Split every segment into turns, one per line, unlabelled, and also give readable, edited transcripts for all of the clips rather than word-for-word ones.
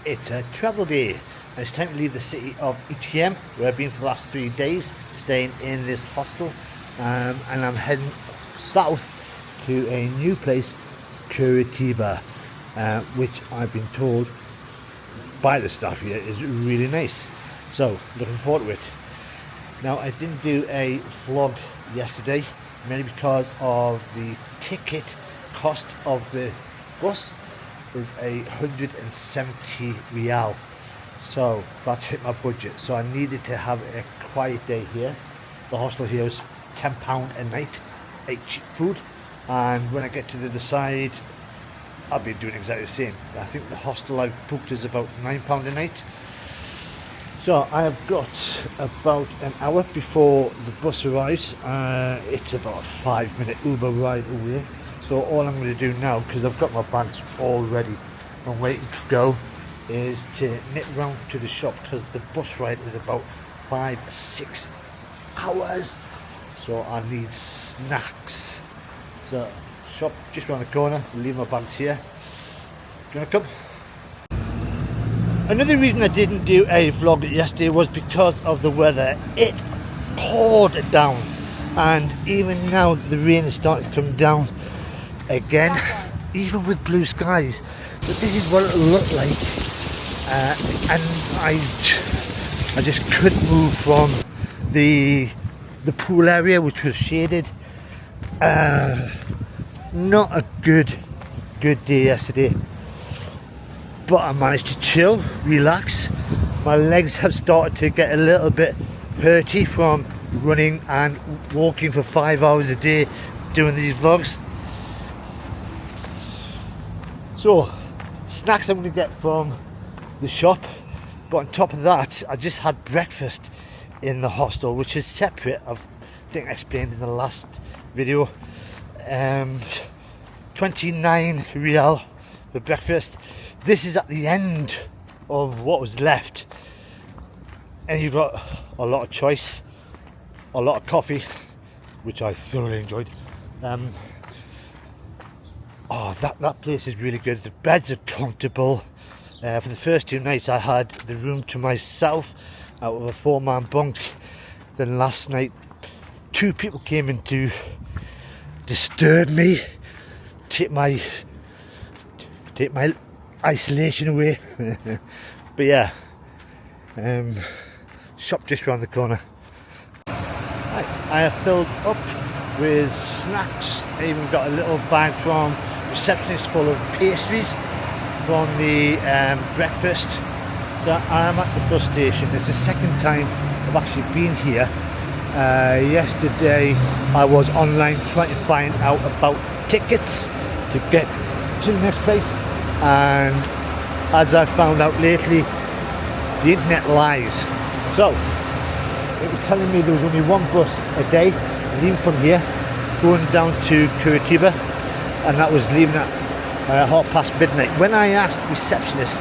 It's a travel day. It's time to leave the city of Itanhaém, where I've been for the last 3 days, staying in this hostel, and I'm heading south to a new place, Curitiba, which I've been told by the staff here is really nice. So, looking forward to it. Now, I didn't do a vlog yesterday, mainly because of the ticket cost of the bus is 170 real. So that's hit my budget. So I needed to have a quiet day here. The hostel here is £10 a night, ate cheap food, and when I get to the other side, I'll be doing exactly the same. I think the hostel I've booked is about £9 a night. So I have got about an hour before the bus arrives. It's about a 5-minute Uber ride away. So all I'm going to do now, because I've got my bags all ready and waiting to go, is to nip round to the shop, because the bus ride is about 5-6 hours. So I need snacks. So shop just around the corner, so leave my bags here. Do you want to come? Another reason I didn't do a vlog yesterday was because of the weather. It poured down, and even now the rain is starting to come down again, even with blue skies. But this is what it looked like, and I just couldn't move from the pool area, which was shaded. Not a good day yesterday, but I managed to chill, relax. My legs have started to get a little bit hurty from running and walking for 5 hours a day doing these vlogs. So snacks I'm going to get from the shop, but on top of that I just had breakfast in the hostel, which is separate. I think I explained in the last video. 29 real for breakfast. This is at the end of what was left, and you've got a lot of choice, a lot of coffee, which I thoroughly enjoyed. Oh, that place is really good. The beds are comfortable. For the first 2 nights I had the room to myself out of a 4-man bunk. Then last night 2 people came in to disturb me, take my isolation away. But yeah, shop just around the corner. I have filled up with snacks. I even got a little bag from receptionist full of pastries from the breakfast. So I'm at the bus station. It's the second time I've actually been here. Yesterday I was online trying to find out about tickets to get to the next place, and as I found out lately, the internet lies. So it was telling me there was only one bus a day leaving from here going down to Curitiba, and that was leaving at midnight. When I asked the receptionist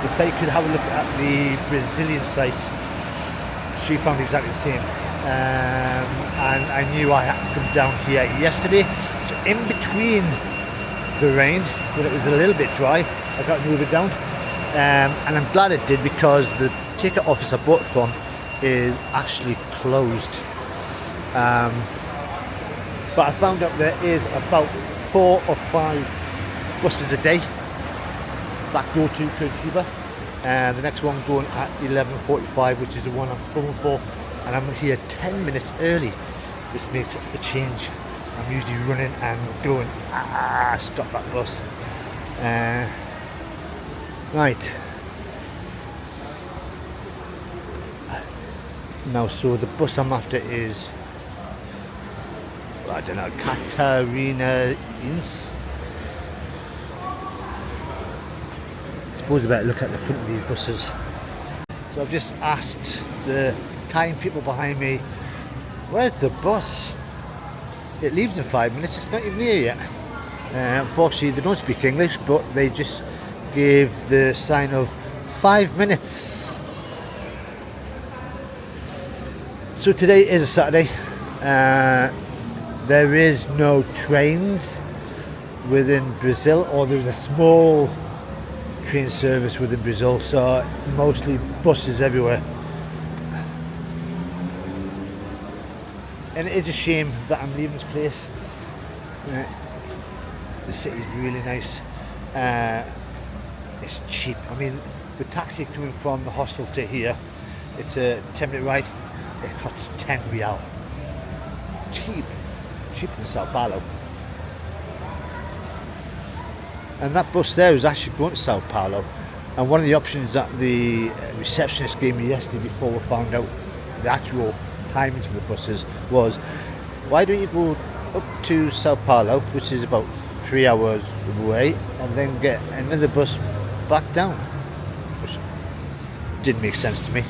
if they could have a look at the Brazilian sites, she found exactly the same. And I knew I had to come down here yesterday. So in between the rain, when it was a little bit dry, I got to move it down. And I'm glad it did, because the ticket office I bought from is actually closed. But I found out there is about 4 or 5 buses a day that go to Curitiba, and the next one going at 11:45, which is the one I'm going for, and I'm here 10 minutes early, which makes a change. I'm usually running and going, stop that bus. Right. Now, so the bus I'm after is, I don't know, Itanhaém. I suppose I better look at the front of these buses. So I've just asked the kind people behind me, where's the bus? It leaves in 5 minutes, it's not even here yet. Unfortunately they don't speak English, but they just gave the sign of 5 minutes. So today is a Saturday. There is no trains within Brazil, or there's a small train service within Brazil, so mostly buses everywhere. And it is a shame that I'm leaving this place. The city's really nice. It's cheap. I mean, the taxi coming from the hostel to here, it's a 10-minute ride. It costs 10 real. Cheap. Cheaper than Sao Paulo. And that bus there was actually going to Sao Paulo. And one of the options that the receptionist gave me yesterday before we found out the actual timings for the buses was, why don't you go up to Sao Paulo, which is about 3 hours away, and then get another bus back down, which didn't make sense to me.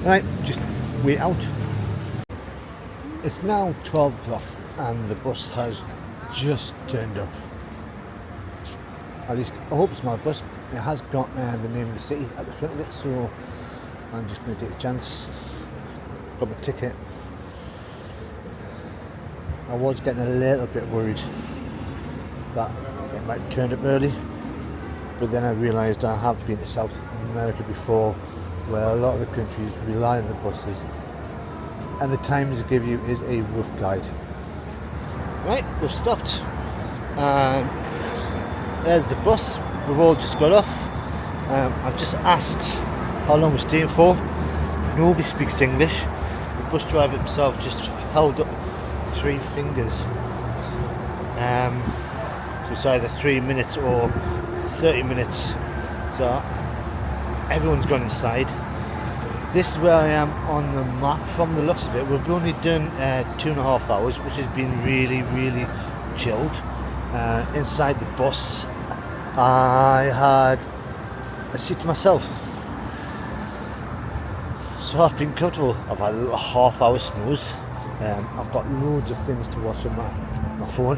Right, just wait out. It's now 12 o'clock and the bus has just turned up. At least I hope it's my bus. It has got the name of the city at the front of it, so I'm just going to take a chance. Got my ticket. I was getting a little bit worried that it might turn up early, but then I realised I have been to South America before, where a lot of the countries rely on the buses, and the times they give you is a rough guide. Right, we've stopped. There's the bus. We've all just got off. I've just asked how long we're staying for. Nobody speaks English. The bus driver himself just held up 3 fingers. So it's either 3 minutes or 30 minutes. So everyone's gone inside. This is where I am on the map. From the looks of it, we've only done 2.5 hours, which has been really, really chilled. Inside the bus, I had a seat to myself, so I've been comfortable. I've had a little half-hour snooze. I've got loads of things to watch on my phone,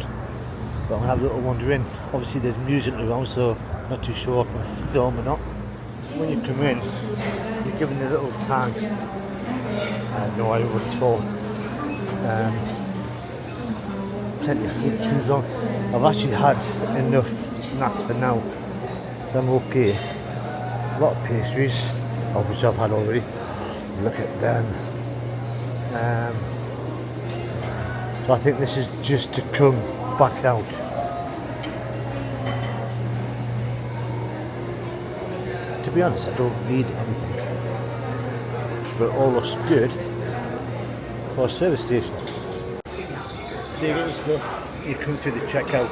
but I'm gonna have a little wander in. Obviously, there's music around, so not too sure if I can film or not. When you come in, you're given a little tag. I have no idea what it's for. Plenty of food to choose on. I've actually had enough snacks for now, so I'm okay. A lot of pastries, of which I've had already. Look at them. So I think this is just to come back out. To be honest, I don't need anything, but it all looks good for a service station. So you get your stuff, you come to the checkout,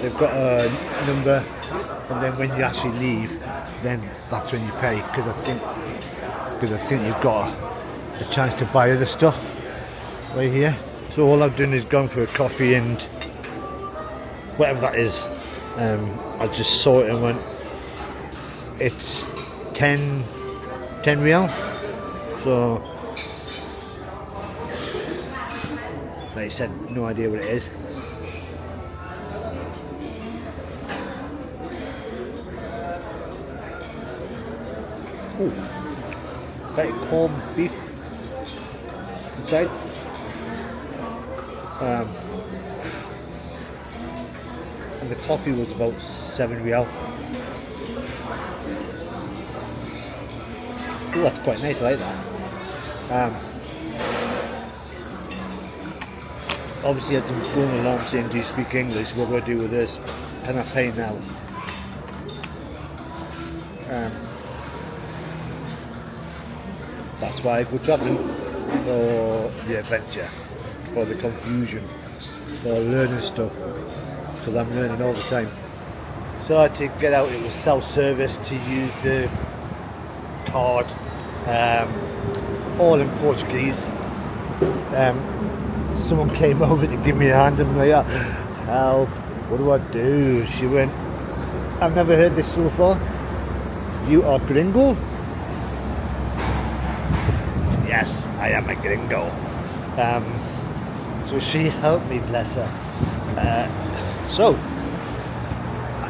they've got a number, and then when you actually leave, then that's when you pay, because I think you've got a chance to buy other stuff right here. So all I've done is gone for a coffee and whatever that is. I just saw it and went, it's 10 real, so like I said, no idea what it is. Ooh, very corned beef inside. And the coffee was about 7 real. Oh, that's quite nice, I like that. Obviously, I've been going along saying, do you speak English? What do I do with this? Can I pay now? That's why I go travelling, for the adventure, for the confusion, for learning stuff, because I'm learning all the time. So to get out, it was self-service to use the card, all in Portuguese. Someone came over to give me a hand and I'm like, help, what do I do? She went, I've never heard this so far. You are gringo? Yes, I am a gringo. So she helped me, bless her.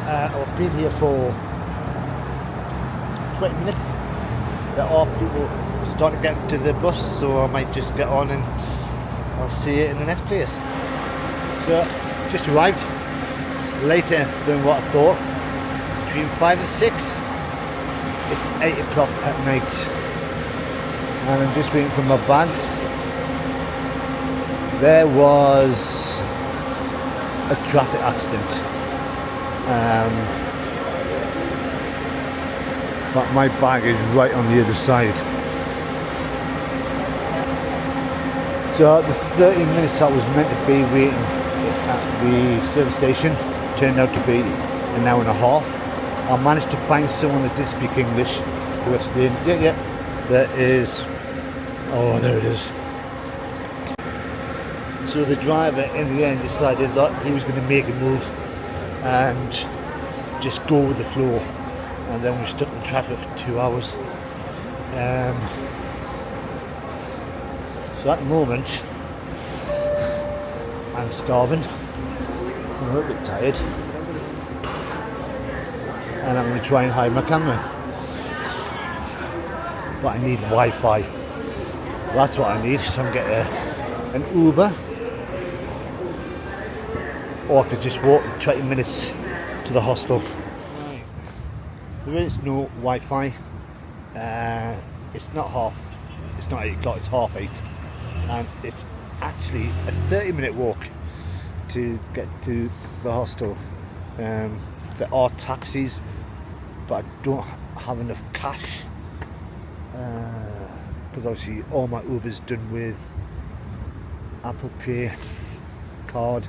I've been here for 20 minutes. There are people starting to get to the bus, so I might just get on and I'll see you in the next place. So, just arrived. later than what I thought. Between 5 and 6. It's 8 o'clock at night. And I'm just waiting for my bags. There was a traffic accident. But my bag is right on the other side. So the 30 minutes I was meant to be waiting at the service station turned out to be an hour and a half. I managed to find someone that did speak English to explain. Yeah, there is. Oh, there it is. So the driver in the end decided that he was going to make a move and just go with the flow, and then we were stuck in traffic for 2 hours. So at the moment I'm starving, I'm a little bit tired, and I'm going to try and hide my camera, but I need Wi-Fi. That's what I need, so I'm going to get an Uber, or I could just walk the 20 minutes to the hostel. There is no Wi-Fi. It's not 8 o'clock, it's 8:30, and it's actually a 30-minute walk to get to the hostel. There are taxis, but I don't have enough cash, because obviously all my Uber's done with Apple Pay card.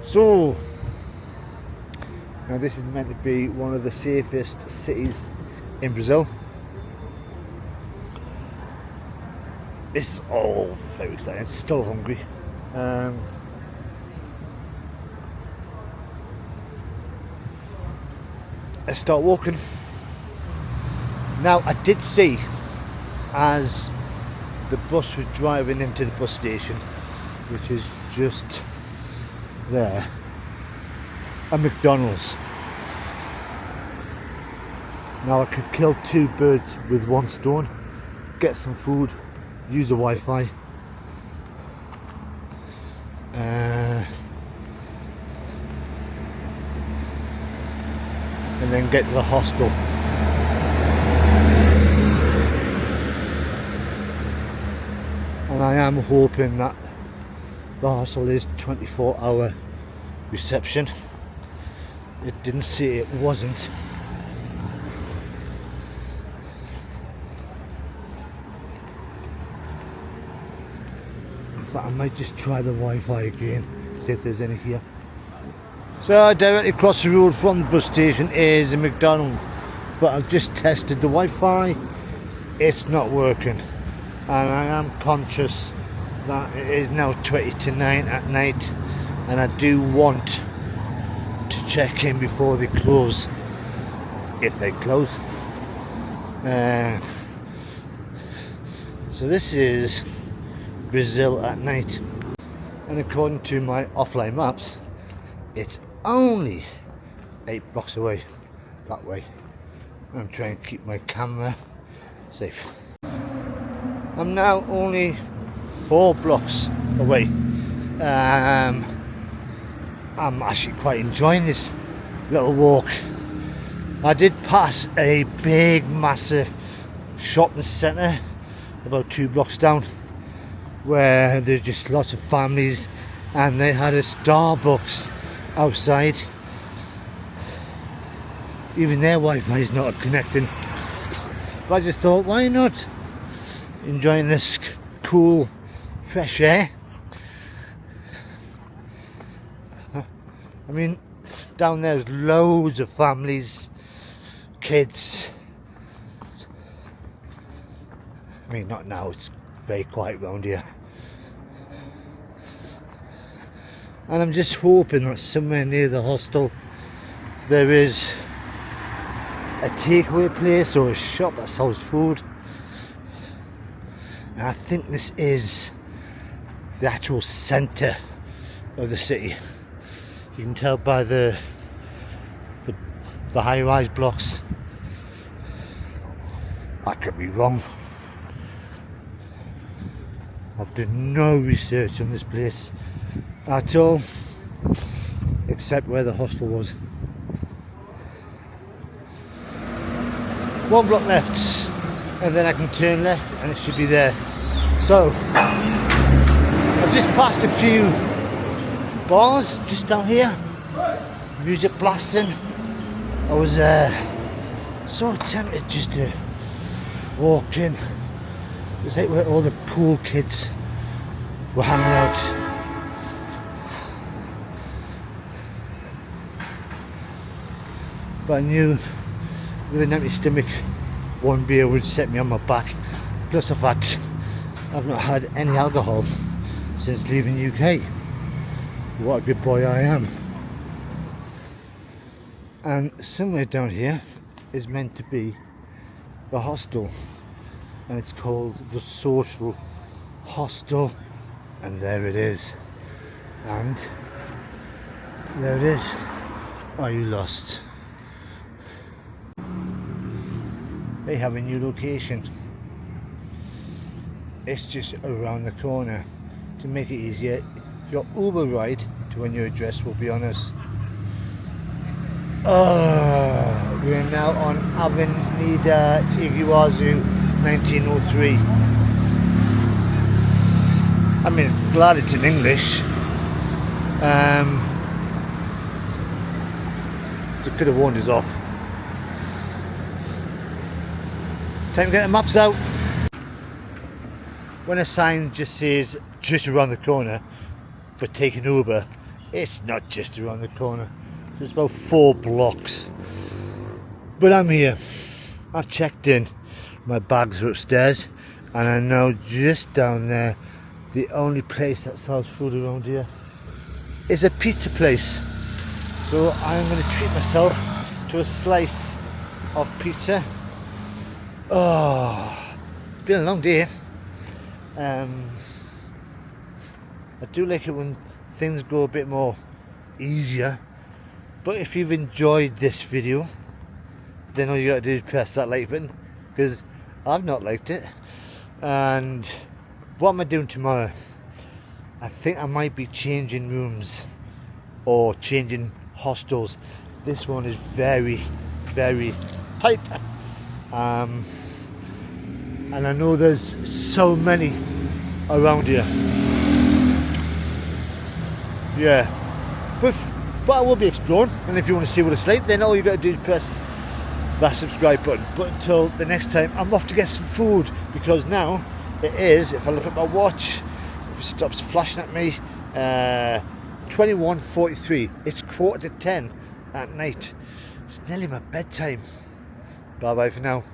So now this is meant to be one of the safest cities in Brazil. This is all very exciting. I'm still hungry. Let's start walking. Now I did see, as the bus was driving into the bus station, which is just there, a McDonald's. Now I could kill 2 birds with 1 stone, get some food, use the Wi-Fi, and then get to the hostel. And I am hoping that the hostel is 24-hour reception. It didn't say it wasn't. But I might just try the Wi-Fi again, see if there's any here. So directly across the road from the bus station is a McDonald's, but I've just tested the Wi-Fi. It's not working, and I am conscious that it is now 20 to 9 at night, and I do want to check in before they close, if they close. So this is Brazil at night, and according to my offline maps, it's only 8 blocks away that way. I'm trying to keep my camera safe. I'm now only 4 blocks away. I'm actually quite enjoying this little walk. I did pass a big massive shopping centre about 2 blocks down, where there's just lots of families, and they had a Starbucks outside. Even their Wi-Fi is not connecting, but I just thought, why not? Enjoying this cool fresh air. I mean, down there's loads of families, kids. I mean, not now, it's very quiet around here. And I'm just hoping that somewhere near the hostel there is a takeaway place or a shop that sells food. And I think this is the actual centre of the city. You can tell by the high-rise blocks. I could be wrong. I've done no research on this place at all. except where the hostel was. One block left, and then I can turn left and it should be there. So I've just passed a few bars just down here, music blasting. I was so tempted just to walk in. It's like where all the cool kids were hanging out. But I knew with an empty stomach, one beer would set me on my back. Plus the fact I've not had any alcohol since leaving UK. What a good boy I am. And somewhere down here is meant to be the hostel, and it's called the Social Hostel, and there it is. And there it is. Are you lost? They have a new location. It's just around the corner. To make it easier, your Uber ride to when your address will be on us. We're now on Avenida Iguazu 1903. I mean, glad it's in English. They could have warned us off. Time to get the maps out. When a sign just says just around the corner, but take an Uber, it's not just around the corner. It's about 4 blocks. But I'm here. I've checked in. My bags are upstairs, and I know just down there, the only place that sells food around here is a pizza place. So I'm going to treat myself to a slice of pizza. Oh, it's been a long day. I do like it when things go a bit more easier. But if you've enjoyed this video, then all you got to do is press that like button, because I've not liked it. And what am I doing tomorrow? I think I might be changing rooms or changing hostels. This one is very, very tight. And I know there's so many around here. Yeah, but I will be exploring, and if you want to see what it's like, then all you got to do is press that subscribe button. But until the next time, I'm off to get some food, because now it is, if I look at my watch, if it stops flashing at me, 21:43. It's 9:45 at night. It's nearly my bedtime. Bye bye for now.